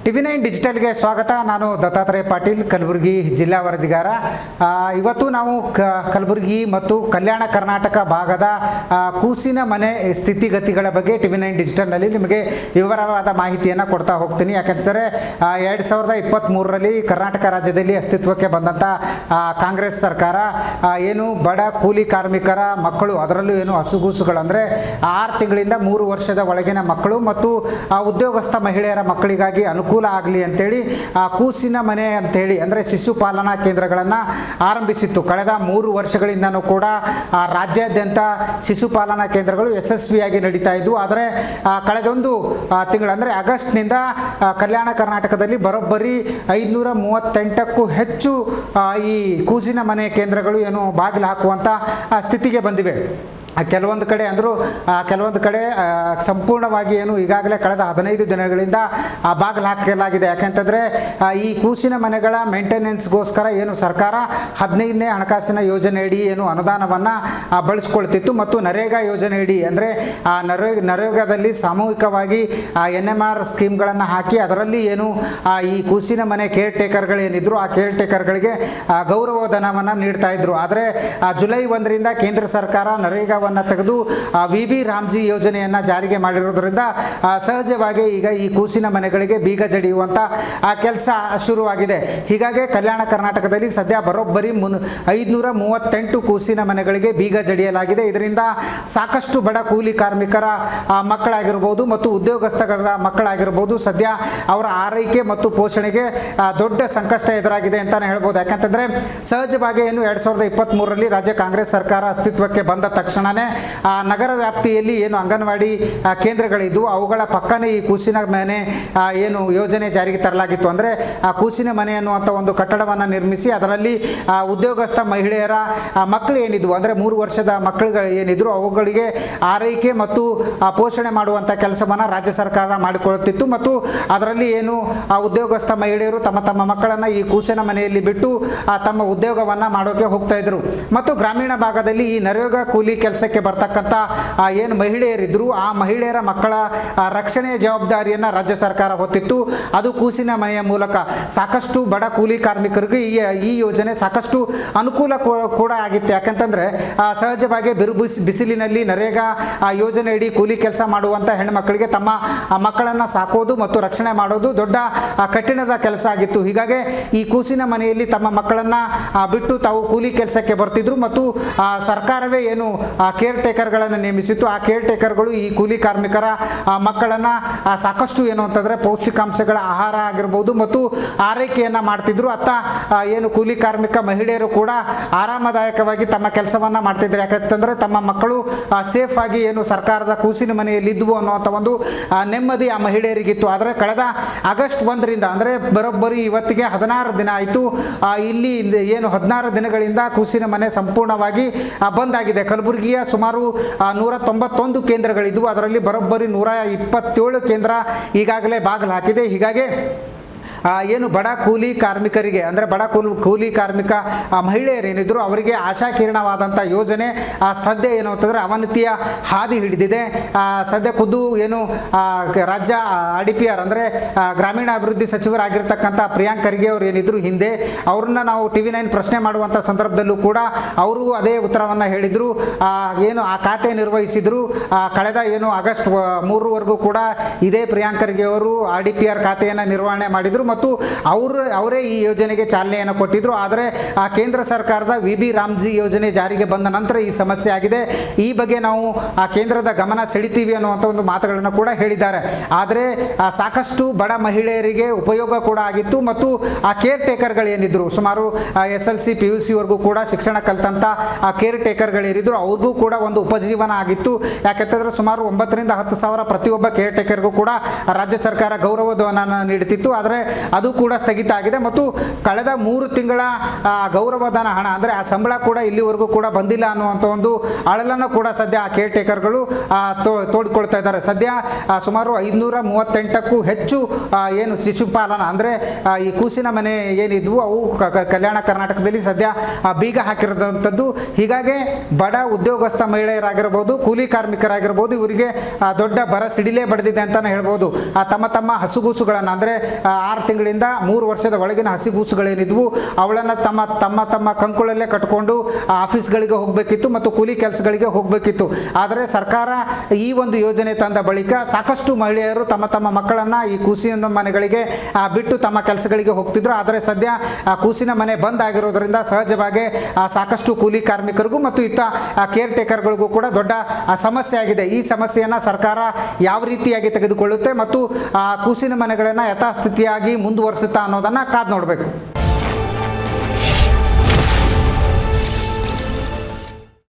ಟಿವಿ9 ಡಿಜಿಟಲ್ಗೆ ಸ್ವಾಗತ. ನಾನು ದತ್ತಾತ್ರೇಯ ಪಾಟೀಲ್, ಕಲಬುರಗಿ ಜಿಲ್ಲಾ ವರದಿಗಾರ. ಇವತ್ತು ನಾವು ಕಲಬುರಗಿ ಮತ್ತು ಕಲ್ಯಾಣ ಕರ್ನಾಟಕ ಭಾಗದ ಕೂಸಿನ ಮನೆ ಸ್ಥಿತಿಗತಿಗಳ ಬಗ್ಗೆ ಟಿವಿ9 ಡಿಜಿಟಲ್ನಲ್ಲಿ ನಿಮಗೆ ವಿವರವಾದ ಮಾಹಿತಿಯನ್ನು ಕೊಡ್ತಾ ಹೋಗ್ತೀನಿ. ಯಾಕೆಂದರೆ 2023ರಲ್ಲಿ ಕರ್ನಾಟಕ ರಾಜ್ಯದಲ್ಲಿ ಅಸ್ತಿತ್ವಕ್ಕೆ ಬಂದಂಥ ಕಾಂಗ್ರೆಸ್ ಸರ್ಕಾರ ಏನು ಬಡ ಕೂಲಿ ಕಾರ್ಮಿಕರ ಮಕ್ಕಳು, ಅದರಲ್ಲೂ ಏನು ಹಸುಗೂಸುಗಳು ಅಂದರೆ 6 ತಿಂಗಳಿಂದ 3 ವರ್ಷದ ಒಳಗಿನ ಮಕ್ಕಳು ಮತ್ತು ಉದ್ಯೋಗಸ್ಥ ಮಹಿಳೆಯರ ಮಕ್ಕಳಿಗಾಗಿ ಅನುಕೂಲ ಆಗಲಿ ಅಂತೇಳಿ ಕೂಸಿನ ಮನೆ ಅಂತೇಳಿ ಅಂದರೆ ಶಿಶು ಪಾಲನಾ ಕೇಂದ್ರಗಳನ್ನು ಆರಂಭಿಸಿತ್ತು. ಕಳೆದ 3 ವರ್ಷಗಳಿಂದನೂ ಕೂಡ ರಾಜ್ಯಾದ್ಯಂತ ಶಿಶು ಪಾಲನಾ ಕೇಂದ್ರಗಳು ಯಶಸ್ವಿಯಾಗಿ ನಡೀತಾ ಇದ್ವು. ಆದರೆ ಕಳೆದೊಂದು ತಿಂಗಳು ಅಂದರೆ ಆಗಸ್ಟ್ನಿಂದ ಕಲ್ಯಾಣ ಕರ್ನಾಟಕದಲ್ಲಿ ಬರೋಬ್ಬರಿ 538ಕ್ಕೂ ಹೆಚ್ಚು ಈ ಕೂಸಿನ ಮನೆ ಕೇಂದ್ರಗಳು ಏನು ಬಾಗಿಲು ಹಾಕುವಂಥ ಸ್ಥಿತಿಗೆ ಬಂದಿವೆ. ಕೆಲವೊಂದು ಕಡೆ ಸಂಪೂರ್ಣವಾಗಿ ಏನು ಈಗಾಗಲೇ ಕಳೆದ 15 ದಿನಗಳಿಂದ ಬಾಗಿಲು ಹಾಕಲಾಗಿದೆ. ಯಾಕೆಂತಂದರೆ ಈ ಕೂಸಿನ ಮನೆಗಳ ಮೇಂಟೆನೆನ್ಸ್ಗೋಸ್ಕರ ಏನು ಸರ್ಕಾರ 15ನೇ ಹಣಕಾಸಿನ ಯೋಜನೆಯಡಿ ಏನು ಅನುದಾನವನ್ನು ಬಳಸ್ಕೊಳ್ತಿತ್ತು ಮತ್ತು ನರೇಗಾ ಯೋಜನೆಯಡಿ ಅಂದರೆ ನರೇಗಾದಲ್ಲಿ ಸಾಮೂಹಿಕವಾಗಿ NMR ಸ್ಕೀಮ್ಗಳನ್ನು ಹಾಕಿ ಅದರಲ್ಲಿ ಏನು ಈ ಕೂಸಿನ ಮನೆ ಕೇರ್ ಟೇಕರ್ಗಳೇನಿದ್ರು ಆ ಕೇರ್ ಟೇಕರ್ಗಳಿಗೆ ಗೌರವಧನವನ್ನು ನೀಡ್ತಾ ಇದ್ರು. ಆದರೆ ಜುಲೈ 1ರಿಂದ ಕೇಂದ್ರ ಸರ್ಕಾರ ನರೇಗಾ ತೆಗೆದು VB ರಾಮ್ಜಿ ಯೋಜನೆಯನ್ನು ಜಾರಿಗೆ ಮಾಡಿರೋದ್ರಿಂದ ಸಹಜವಾಗಿ ಈಗ ಈ ಕೂಸಿನ ಮನೆಗಳಿಗೆ ಬೀಗ ಜಡಿಯುವಂಥ ಕೆಲಸ ಶುರುವಾಗಿದೆ. ಹೀಗಾಗಿ ಕಲ್ಯಾಣ ಕರ್ನಾಟಕದಲ್ಲಿ ಸದ್ಯ ಬರೋಬ್ಬರಿ 538 ಕೂಸಿನ ಮನೆಗಳಿಗೆ ಬೀಗ ಜಡಿಯಲಾಗಿದೆ. ಇದರಿಂದ ಸಾಕಷ್ಟು ಬಡ ಕೂಲಿ ಕಾರ್ಮಿಕರ ಮಕ್ಕಳಾಗಿರ್ಬೋದು ಮತ್ತು ಉದ್ಯೋಗಸ್ಥರ ಮಕ್ಕಳಾಗಿರ್ಬೋದು ಸದ್ಯ ಅವರ ಆರೈಕೆ ಮತ್ತು ಪೋಷಣೆಗೆ ದೊಡ್ಡ ಸಂಕಷ್ಟ ಎದುರಾಗಿದೆ ಅಂತಲೇ ಹೇಳ್ಬೋದು. ಯಾಕಂತಂದರೆ ಸಹಜವಾಗಿ ಏನು 2023ರಲ್ಲಿ ರಾಜ್ಯ ಕಾಂಗ್ರೆಸ್ ಸರ್ಕಾರ ಅಸ್ತಿತ್ವಕ್ಕೆ ಬಂದ ತಕ್ಷಣವೇ ನಗರ ವ್ಯಾಪ್ತಿಯಲ್ಲಿ ಏನು ಅಂಗನವಾಡಿ ಕೇಂದ್ರಗಳಿದ್ದು ಅವುಗಳ ಪಕ್ಕನೇ ಈ ಕೂಸಿನ ಮನೆ ಏನು ಯೋಜನೆ ಜಾರಿಗೆ ತರಲಾಗಿತ್ತು. ಅಂದರೆ ಆ ಕೂಸಿನ ಮನೆ ಅನ್ನುವಂಥ ಒಂದು ಕಟ್ಟಡವನ್ನು ನಿರ್ಮಿಸಿ ಅದರಲ್ಲಿ ಉದ್ಯೋಗಸ್ಥ ಮಹಿಳೆಯರ ಮಕ್ಕಳು ಏನಿದ್ವು ಅಂದರೆ 3 ವರ್ಷದ ಮಕ್ಕಳುಗಳು ಏನಿದ್ರು ಅವುಗಳಿಗೆ ಆರೈಕೆ ಮತ್ತು ಪೋಷಣೆ ಮಾಡುವಂಥ ಕೆಲಸವನ್ನು ರಾಜ್ಯ ಸರ್ಕಾರ ಮಾಡಿಕೊಳ್ಳುತ್ತಿತ್ತು. ಮತ್ತು ಅದರಲ್ಲಿ ಏನು ಉದ್ಯೋಗಸ್ಥ ಮಹಿಳೆಯರು ತಮ್ಮ ಮಕ್ಕಳನ್ನು ಈ ಕೂಸಿನ ಮನೆಯಲ್ಲಿ ಬಿಟ್ಟು ತಮ್ಮ ಉದ್ಯೋಗವನ್ನು ಮಾಡೋಕ್ಕೆ ಹೋಗ್ತಾ ಇದ್ರು. ಮತ್ತು ಗ್ರಾಮೀಣ ಭಾಗದಲ್ಲಿ ಈ ನರೇಗಾ ಕೂಲಿ ಕೆಲಸಕ್ಕೆ ಬರ್ತಕ್ಕಂಥ ಏನು ಮಹಿಳೆಯರಿದ್ದರು ಆ ಮಹಿಳೆಯರ ಮಕ್ಕಳ ರಕ್ಷಣೆಯ ಜವಾಬ್ದಾರಿಯನ್ನು ರಾಜ್ಯ ಸರ್ಕಾರ ಹೊತ್ತಿತ್ತು. ಅದು ಕೂಸಿನ ಮನೆಯ ಮೂಲಕ ಸಾಕಷ್ಟು ಬಡ ಕೂಲಿ ಕಾರ್ಮಿಕರಿಗೆ ಈ ಯೋಜನೆ ಸಾಕಷ್ಟು ಅನುಕೂಲ ಕೂಡ ಆಗಿತ್ತು. ಯಾಕಂತಂದರೆ ಸಹಜವಾಗಿ ಬಿಸಿಲಿನಲ್ಲಿ ನರೇಗಾ ಯೋಜನೆಯಡಿ ಕೂಲಿ ಕೆಲಸ ಮಾಡುವಂಥ ಹೆಣ್ಮಕ್ಕಳಿಗೆ ತಮ್ಮ ಮಕ್ಕಳನ್ನು ಸಾಕೋದು ಮತ್ತು ರಕ್ಷಣೆ ಮಾಡೋದು ದೊಡ್ಡ ಕಠಿಣದ ಕೆಲಸ ಆಗಿತ್ತು. ಹೀಗಾಗಿ ಈ ಕೂಸಿನ ಮನೆಯಲ್ಲಿ ತಮ್ಮ ಮಕ್ಕಳನ್ನು ಬಿಟ್ಟು ತಾವು ಕೂಲಿ ಕೆಲಸಕ್ಕೆ ಬರ್ತಿದ್ರು ಮತ್ತು ಸರ್ಕಾರವೇ ಏನು ಕೇರ್ ಟೇಕರ್ಗಳನ್ನು ನೇಮಿಸಿತ್ತು. ಆ ಕೇರ್ ಟೇಕರ್ಗಳು ಈ ಕೂಲಿ ಕಾರ್ಮಿಕರ ಮಕ್ಕಳನ್ನು ಸಾಕಷ್ಟು ಏನು ಅಂತಂದರೆ ಪೌಷ್ಟಿಕಾಂಶಗಳ ಆಹಾರ ಆಗಿರ್ಬೋದು ಮತ್ತು ಆರೈಕೆಯನ್ನು ಮಾಡ್ತಿದ್ರು. ಏನು ಕೂಲಿ ಕಾರ್ಮಿಕ ಮಹಿಳೆಯರು ಕೂಡ ಆರಾಮದಾಯಕವಾಗಿ ತಮ್ಮ ಕೆಲಸವನ್ನು ಮಾಡ್ತಿದ್ರು. ಯಾಕಂತಂದರೆ ತಮ್ಮ ಮಕ್ಕಳು ಸೇಫ್ ಆಗಿ ಏನು ಸರ್ಕಾರದ ಕೂಸಿನ ಮನೆಯಲ್ಲಿ ಇದ್ವು ಅನ್ನುವಂಥ ಒಂದು ನೆಮ್ಮದಿ ಆ ಮಹಿಳೆಯರಿಗಿತ್ತು. ಆದರೆ ಕಳೆದ ಆಗಸ್ಟ್ 1ರಿಂದ ಅಂದರೆ ಬರೋಬ್ಬರಿ ಇವತ್ತಿಗೆ 16 ದಿನ ಆಯಿತು. ಇಲ್ಲಿ ಏನು 16 ದಿನಗಳಿಂದ ಕೂಸಿನ ಮನೆ ಸಂಪೂರ್ಣವಾಗಿ ಬಂದಾಗಿದೆ. ಕಲಬುರಗಿಯ ಸುಮಾರು 191 ಕೇಂದ್ರಗಳಿದ್ವು. ಅದರಲ್ಲಿ ಬರೋಬ್ಬರಿ 127 ಕೇಂದ್ರ ಈಗಾಗಲೇ ಬಾಗಿಲು ಹಾಕಿದೆ. ಹೀಗಾಗಿ ಏನು ಬಡ ಕೂಲಿ ಕಾರ್ಮಿಕರಿಗೆ ಅಂದರೆ ಬಡ ಕೂಲಿ ಕಾರ್ಮಿಕ ಮಹಿಳೆಯರೇನಿದ್ರು ಅವರಿಗೆ ಆಶಾಕಿರಣವಾದಂಥ ಯೋಜನೆ ಸದ್ಯ ಏನು ಅಂತಂದರೆ ಅವನತಿಯ ಹಾದಿ ಹಿಡಿದಿದೆ. ಸದ್ಯ ಖುದ್ದು ಏನು ರಾಜ್ಯ RDPR ಅಂದರೆ ಗ್ರಾಮೀಣಾಭಿವೃದ್ಧಿ ಸಚಿವರಾಗಿರ್ತಕ್ಕಂಥ ಪ್ರಿಯಾಂಕ್ ಖರ್ಗೆ ಅವರು ಏನಿದ್ರು ಹಿಂದೆ ಅವ್ರನ್ನ ನಾವು ಟಿವಿ9 ಪ್ರಶ್ನೆ ಮಾಡುವಂಥ ಸಂದರ್ಭದಲ್ಲೂ ಕೂಡ ಅವರು ಅದೇ ಉತ್ತರವನ್ನು ಹೇಳಿದರು. ಏನು ಆ ಖಾತೆ ನಿರ್ವಹಿಸಿದರು. ಕಳೆದ ಏನು ಆಗಸ್ಟ್ 3ವರೆಗೂ ಕೂಡ ಇದೇ ಪ್ರಿಯಾಂಕ್ ಖರ್ಗೆ ಅವರು RDPR ಖಾತೆಯನ್ನು ನಿರ್ವಹಣೆ ಮಾಡಿದರು ಮತ್ತು ಅವರೇ ಈ ಯೋಜನೆಗೆ ಚಾಲನೆಯನ್ನು ಕೊಟ್ಟಿದ್ದರು. ಆದರೆ ಆ ಕೇಂದ್ರ ಸರ್ಕಾರದ VB ರಾಮ್ಜಿ ಯೋಜನೆ ಜಾರಿಗೆ ಬಂದ ನಂತರ ಈ ಸಮಸ್ಯೆ ಆಗಿದೆ. ಈ ಬಗ್ಗೆ ನಾವು ಆ ಕೇಂದ್ರದ ಗಮನ ಸೆಳಿತೀವಿ ಅನ್ನುವಂಥ ಒಂದು ಮಾತುಗಳನ್ನು ಕೂಡ ಹೇಳಿದ್ದಾರೆ. ಆದರೆ ಸಾಕಷ್ಟು ಬಡ ಮಹಿಳೆಯರಿಗೆ ಉಪಯೋಗ ಕೂಡ ಆಗಿತ್ತು ಮತ್ತು ಆ ಕೇರ್ ಟೇಕರ್ಗಳೇನಿದ್ರು ಸುಮಾರು SLC PUCವರೆಗೂ ಕೂಡ ಶಿಕ್ಷಣ ಕಲಿತಂಥ ಆ ಕೇರ್ ಟೇಕರ್ಗಳೇನಿದ್ರು ಅವ್ರಿಗೂ ಕೂಡ ಒಂದು ಉಪಜೀವನ ಆಗಿತ್ತು. ಯಾಕೆಂತಂದರೆ ಸುಮಾರು 9ರಿಂದ 10 ಸಾವಿರ ಪ್ರತಿಯೊಬ್ಬ ಕೇರ್ ಟೇಕರ್ಗೂ ಕೂಡ ರಾಜ್ಯ ಸರ್ಕಾರ ಗೌರವಧನವನ್ನು ನೀಡುತ್ತಿತ್ತು. ಆದರೆ ಅದು ಕೂಡ ಸ್ಥಗಿತ ಆಗಿದೆ ಮತ್ತು ಕಳೆದ 3 ತಿಂಗಳ ಗೌರವಧನ ಹಣ ಅಂದರೆ ಆ ಸಂಬಳ ಕೂಡ ಇಲ್ಲಿವರೆಗೂ ಕೂಡ ಬಂದಿಲ್ಲ ಅನ್ನುವಂಥ ಒಂದು ಅಳಲನ್ನು ಕೂಡ ಸದ್ಯ ಆ ಕೇರ್ ಟೇಕರ್ಗಳು ತೋಡ್ಕೊಳ್ತಾ ಇದ್ದಾರೆ. ಸದ್ಯ ಸುಮಾರು 538ಕ್ಕೂ ಹೆಚ್ಚು ಏನು ಶಿಶುಪಾಲನ ಅಂದರೆ ಈ ಕೂಸಿನ ಮನೆ ಏನಿದ್ವು ಅವು ಕಲ್ಯಾಣ ಕರ್ನಾಟಕದಲ್ಲಿ ಸದ್ಯ ಬೀಗ ಹಾಕಿರೋದಂಥದ್ದು. ಹೀಗಾಗಿ ಬಡ ಉದ್ಯೋಗಸ್ಥ ಮಹಿಳೆಯರಾಗಿರ್ಬೋದು, ಕೂಲಿ ಕಾರ್ಮಿಕರಾಗಿರ್ಬೋದು, ಇವರಿಗೆ ದೊಡ್ಡ ಬರ ಸಿಡಿಲೇ ಬಡಿದಿದೆ ಅಂತಲೇ ಹೇಳ್ಬೋದು. ತಮ್ಮ ಹಸುಗೂಸುಗಳನ್ನು ಅಂದರೆ 6 ತಿಂಗಳಿಂದ 3 ವರ್ಷದ ಒಳಗಿನ ಹಸಿಗೂಸುಗಳೇನಿದ್ವು ಅವಳನ್ನು ತಮ್ಮ ಕಂಕುಳಲ್ಲೇ ಕಟ್ಕೊಂಡು ಆಫೀಸ್ಗಳಿಗೆ ಹೋಗಬೇಕಿತ್ತು ಮತ್ತು ಕೂಲಿ ಕೆಲಸಗಳಿಗೆ ಹೋಗಬೇಕಿತ್ತು. ಆದರೆ ಸರ್ಕಾರ ಈ ಒಂದು ಯೋಜನೆ ತಂದ ಬಳಿಕ ಸಾಕಷ್ಟು ಮಹಿಳೆಯರು ತಮ್ಮ ಮಕ್ಕಳನ್ನು ಈ ಕೂಸಿನ ಮನೆಗಳಿಗೆ ಬಿಟ್ಟು ತಮ್ಮ ಕೆಲಸಗಳಿಗೆ ಹೋಗ್ತಿದ್ರು. ಆದರೆ ಸದ್ಯ ಕೂಸಿನ ಮನೆ ಬಂದ್ ಆಗಿರೋದ್ರಿಂದ ಸಹಜವಾಗಿ ಸಾಕಷ್ಟು ಕೂಲಿ ಕಾರ್ಮಿಕರಿಗೂ ಮತ್ತು ಇತ್ತ ಕೇರ್ ಟೇಕರ್ಗಳಿಗೂ ಕೂಡ ದೊಡ್ಡ ಸಮಸ್ಯೆ ಆಗಿದೆ. ಈ ಸಮಸ್ಯೆಯನ್ನು ಸರ್ಕಾರ ಯಾವ ರೀತಿಯಾಗಿ ತೆಗೆದುಕೊಳ್ಳುತ್ತೆ ಮತ್ತು ಕೂಸಿನ ಮನೆಗಳನ್ನು ಯಥಾಸ್ಥಿತಿಯಾಗಿ ಮುಂದುವರಿಸುತ್ತಾ ಅನ್ನೋದನ್ನು ಕಾದು ನೋಡಬೇಕು.